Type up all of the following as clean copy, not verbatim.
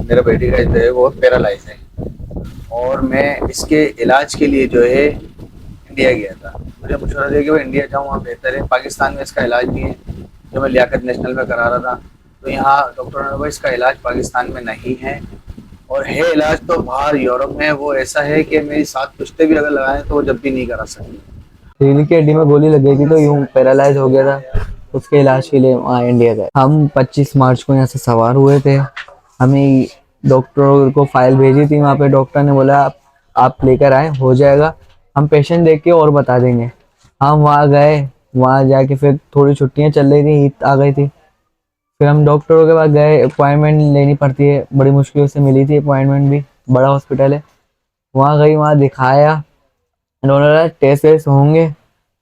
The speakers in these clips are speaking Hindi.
मेरा बेटी का जो है वो पैरालाइज है और मैं इसके इलाज के लिए जो है इंडिया गया था। मुझे मशवरा दिया कि वो इंडिया जाऊँ, वहाँ बेहतर है। पाकिस्तान में इसका इलाज नहीं है, जो मैं लियाकत नेशनल में करा रहा था। तो यहाँ डॉक्टरों ने बोला इसका इलाज पाकिस्तान में नहीं है, और है इलाज तो बाहर यूरोप में। वो ऐसा है कि मेरी 7 पुश्ते भी अगर लगाएं तो वो जब भी नहीं करा सकती। रीढ़ की हड्डी में गोली लग गई थी तो यूं पैरालाइज हो गया था। उसके इलाज के लिए वहाँ इंडिया गए। हम 25 मार्च को यहाँ से सवार हुए थे। हमें डॉक्टर को फाइल भेजी थी, वहाँ पे डॉक्टर ने बोला आप लेकर आए, हो जाएगा, हम पेशेंट देख के और बता देंगे। हम वहाँ गए, वहाँ जाके फिर थोड़ी छुट्टियाँ चल रही थी, ईद आ गई थी। फिर हम डॉक्टरों के पास गए, अपॉइंटमेंट लेनी पड़ती है, बड़ी मुश्किल से मिली थी अपॉइंटमेंट भी। बड़ा हॉस्पिटल है, वहाँ गई, वहाँ दिखाया। उन्होंने टेस्ट वेस्ट होंगे,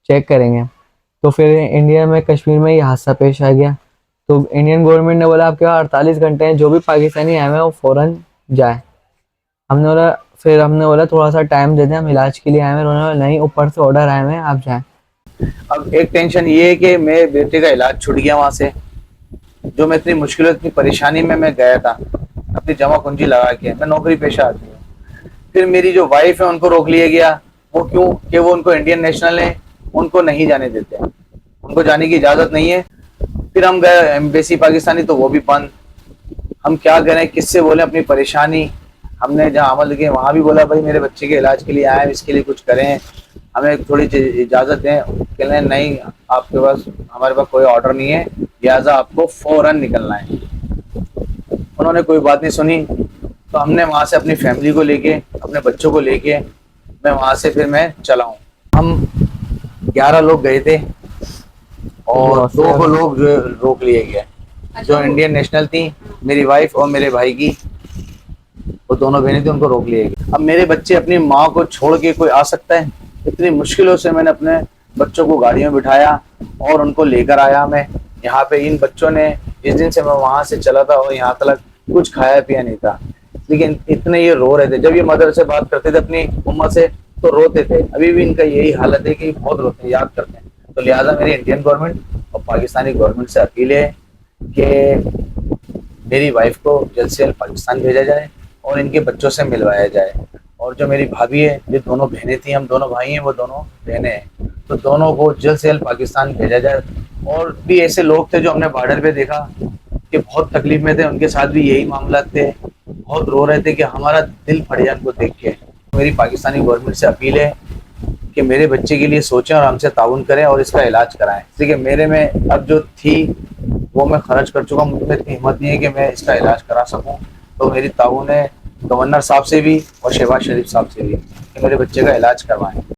चेक करेंगे। तो फिर इंडिया में कश्मीर में ये हादसा पेश आ गया। तो इंडियन गवर्नमेंट ने बोला आपके पास 48 घंटे हैं, जो भी पाकिस्तानी आए हैं वो फ़ौरन जाए। हमने बोला थोड़ा सा टाइम दे दें, हम इलाज के लिए आए हैं। उन्होंने बोला नहीं, ऊपर से ऑर्डर आए हैं, आप जाएं। अब एक टेंशन ये है कि मेरे बेटे का इलाज छूट गया वहाँ से, जो मैं इतनी मुश्किल इतनी परेशानी में मैं गया था अपनी जमा पूंजी लगा के। मैं नौकरी पेशा आदमी हूँ। फिर मेरी जो वाइफ है उनको रोक लिया गया। वो क्यों? कि वो उनको इंडियन नेशनल है, उनको नहीं जाने देते, उनको जाने की इजाजत नहीं है। फिर हम गए एम्बेसी पाकिस्तानी, तो वो भी बंद। हम क्या करें, किससे बोले अपनी परेशानी। हमने जहाँ अमल किए वहाँ भी बोला भाई मेरे बच्चे के इलाज के लिए आए, इसके लिए कुछ करें, हमें थोड़ी इजाजत दें। कह रहे नहीं, आपके पास हमारे पास कोई ऑर्डर नहीं है, लिहाजा आपको फौरन निकलना है। उन्होंने कोई बात नहीं सुनी। तो हमने वहां से अपनी फैमिली को लेके, अपने बच्चों को लेके मैं वहां से फिर मैं चला हूँ। हम 11 लोग गए थे और 2 को लोग जो रोक लिए गए, जो इंडियन नेशनल थी, मेरी वाइफ और मेरे भाई की, वो दोनों बहनें थी, उनको रोक लिए गए। अब मेरे बच्चे अपनी माँ को छोड़ के कोई आ सकता है? इतनी मुश्किलों से मैंने अपने बच्चों को गाड़ियों में बिठाया और उनको लेकर आया मैं यहाँ पे। इन बच्चों ने, जिस दिन से मैं वहां से चला था और यहाँ तक कुछ खाया पिया नहीं था, लेकिन इतने ये रो रहे थे। जब ये मदर से बात करते थे अपनी उम्मा से तो रोते थे। अभी भी इनका यही हालत है कि बहुत रोते हैं, याद करते हैं। तो लिहाजा मेरी इंडियन गवर्नमेंट और पाकिस्तानी गवर्नमेंट से अपील है कि मेरी वाइफ को जल्द से जल्द पाकिस्तान भेजा जाए और इनके बच्चों से मिलवाया जाए। और जो मेरी भाभी है, ये दोनों बहनें थी, हम दोनों भाई हैं, वो दोनों बहनें हैं, तो दोनों को जल्द से जल्द पाकिस्तान भेजा जाए। और भी ऐसे लोग थे जो हमने बॉर्डर पे देखा कि बहुत तकलीफ में थे, उनके साथ भी यही मामला थे, बहुत रो रहे थे कि हमारा दिल फट जाए उनको देख के। मेरी पाकिस्तानी गवर्नमेंट से अपील है कि मेरे बच्चे के लिए सोचें और हमसे ताउन करें और इसका इलाज कराएं। देखिए मेरे में अब जो थी वो मैं खर्च कर चुका, मुझ में इतनी हिम्मत नहीं है कि मैं इसका इलाज करा सकूं। तो मेरी ताउन है गवर्नर साहब से भी और शहबाज शरीफ साहब से भी कि मेरे बच्चे का इलाज करवाएं।